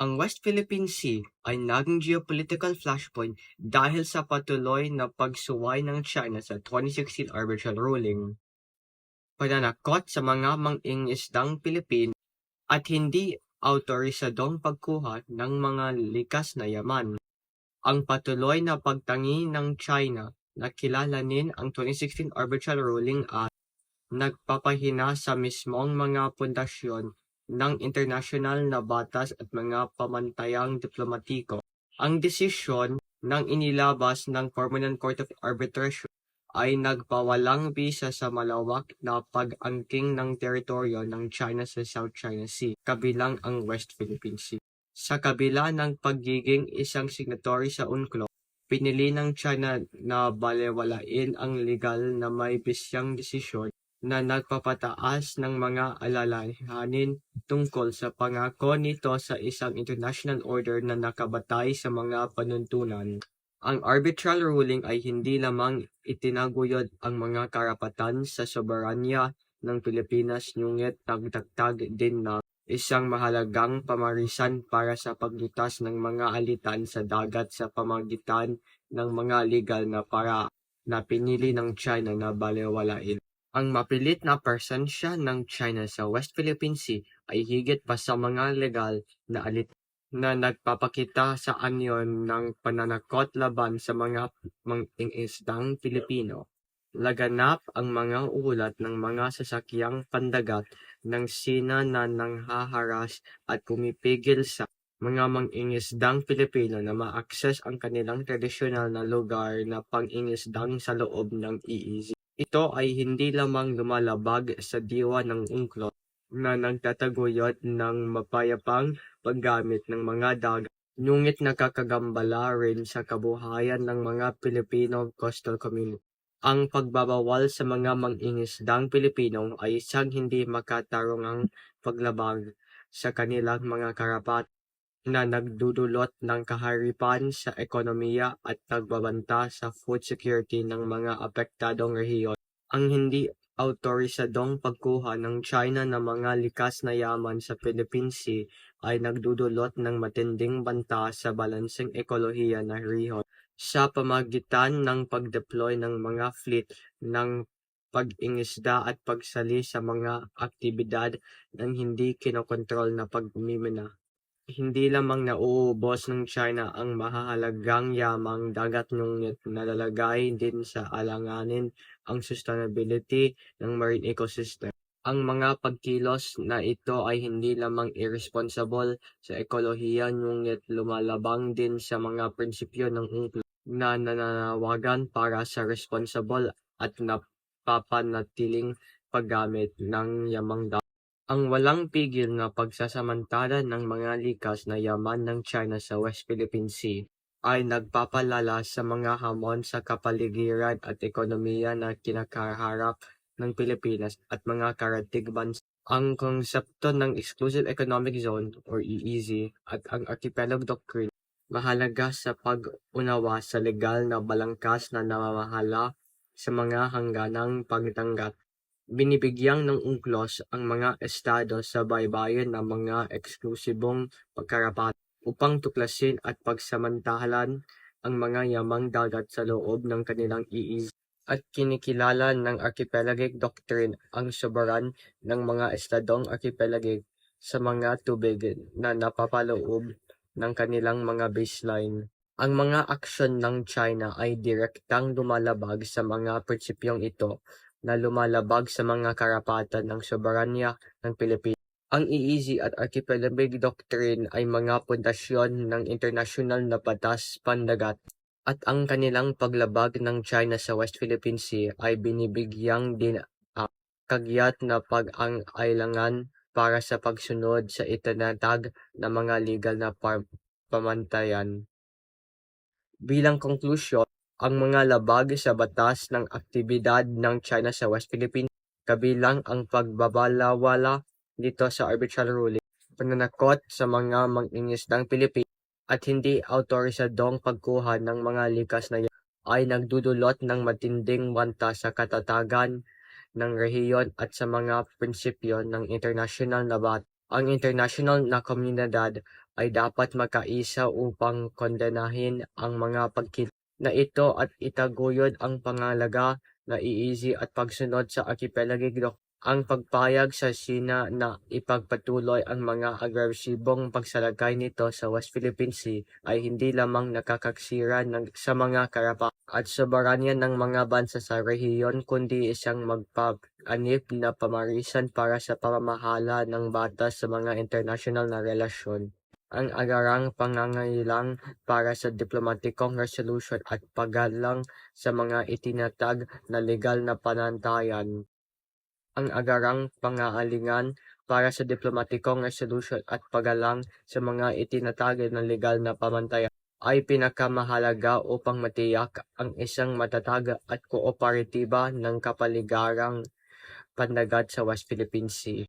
Ang West Philippine Sea ay naging geopolitical flashpoint dahil sa patuloy na pagsuway ng China sa 2016 arbitral ruling, pananakot sa mga mangingisdang Pilipino, at hindi awtorisadong pagkuha ng mga likas na yaman. Ang patuloy na pagtangi ng China na kilalanin ang 2016 arbitral ruling at nagpapahina sa mismong mga pundasyon ng internasyonal na batas at mga pamantayang diplomatiko. Ang desisyon ng inilabas ng Permanent Court of Arbitration ay nagpawalang bisa sa malawak na pag-angking ng teritoryo ng China sa South China Sea, kabilang ang West Philippine Sea. Sa kabila ng pagiging isang signatory sa UNCLOS, pinili ng China na balewalain ang legal na may bisyang desisyon na nagpapataas ng mga alalahanin tungkol sa pangako nito sa isang international order na nakabatay sa mga panuntunan. Ang arbitral ruling ay hindi lamang itinaguyod ang mga karapatan sa soberanya ng Pilipinas, ngunit nagdagdag din ng isang mahalagang pamarisan para sa paglutas ng mga alitan sa dagat sa pamamagitan ng mga legal na para na pinili ng China na balewalain. Ang mapilit na presensya ng China sa West Philippine Sea ay higit pa sa mga legal na alitan na nagpapakita sa anyo ng pananakot laban sa mga mangingisdang Pilipino. Laganap ang mga ulat ng mga sasakyang pandagat ng Sina na nanghaharas at pumipigil sa mga mangingisdang Pilipino na ma-access ang kanilang tradisyonal na lugar na pangingisdang sa loob ng EEZ. Ito ay hindi lamang lumalabag sa diwa ng UNCLOS na nagtataguyod ng mapayapang paggamit ng mga dagat, ngunit nakakagambala rin sa kabuhayan ng mga Filipino coastal community. Ang pagbabawal sa mga mangingisdang Pilipino ay isang hindi makatarungang paglabag sa kanilang mga karapatan na nagdudulot ng kaharipan sa ekonomiya at nagbabanta sa food security ng mga apektadong rehiyon. Ang hindi awtorisadong pagkuha ng China ng mga likas na yaman sa Philippine Sea ay nagdudulot ng matinding banta sa balanseng ekolohiya ng rehiyon sa pamagitan ng pag-deploy ng mga fleet ng pag-ingisda at pagsali sa mga aktibidad ng hindi kinokontrol na pagmimina. Hindi lamang nauubos ng China ang mahahalagang yamang dagat, ngunit nalalagay din sa alanganin ang sustainability ng marine ecosystem. Ang mga pagkilos na ito ay hindi lamang irresponsible sa ekolohiya, ngunit lumalabang din sa mga prinsipyo ng UNCLOS na nananawagan para sa responsible at napapanatiling paggamit ng yamang dagat. Ang walang pigil na pagsasamantala ng mga likas na yaman ng China sa West Philippine Sea ay nagpapalala sa mga hamon sa kapaligiran at ekonomiya na kinakaharap ng Pilipinas at mga karatig bansa. Ang konsepto ng Exclusive Economic Zone or EEZ at ang Archipelago Doctrine mahalaga sa pag-unawa sa legal na balangkas na namamahala sa mga hangganang pagtanggap. Binibigyang ng UNCLOS ang mga estado sa baybayin ng mga eksklusibong pagkarapatan upang tuklasin at pagsamantalan ang mga yamang dagat sa loob ng kanilang EEZ, at kinikilala ng Archipelagic Doctrine ang soberan ng mga estadong archipelagic sa mga tubig na napapaloob ng kanilang mga baseline. Ang mga aksyon ng China ay direktang lumalabag sa mga prinsipyong ito na lumalabag sa mga karapatan ng soberanya ng Pilipinas. Ang EEZ at Archipelagic Doctrine ay mga pundasyon ng internasyonal na batas pandagat, at ang kanilang paglabag ng China sa West Philippine Sea ay binibigyang din kagyat na pag-angailangan para sa pagsunod sa itinatag na mga legal na pamantayan. Bilang konklusyon, ang mga labag sa batas ng aktibidad ng China sa West Philippines, kabilang ang pagbabalawala dito sa arbitral ruling, pananakot sa mga mangingisdang Pilipino, at hindi awtorisadong pagkuha ng mga likas na yaman, ay nagdudulot ng matinding banta sa katatagan ng rehiyon at sa mga prinsipyo ng internasyonal na batas. Ang international na komunidad ay dapat magkaisa upang kondenahin ang mga pagkilos na ito at itaguyod ang pangalaga na iisi at pagsunod sa archipelago. Ang pagpayag sa Sina na ipagpatuloy ang mga agresibong pagsalakay nito sa West Philippine Sea ay hindi lamang nakakaksira sa mga karapatan at soberanya ng mga bansa sa rehiyon, kundi isang magpag-anib na pamarisan para sa pamamahala ng batas sa mga internasyonal na relasyon. Ang agarang pangangailang para sa diplomatikong resolution at paggalang sa mga itinatag na legal na panantayan. Ang agarang pangaalingan para sa diplomatikong resolution at paggalang sa mga itinatag na legal na pamantayan ay pinakamahalaga upang matiyak ang isang matatag at kooperatiba ng kapaligarang pandagat sa West Philippine Sea.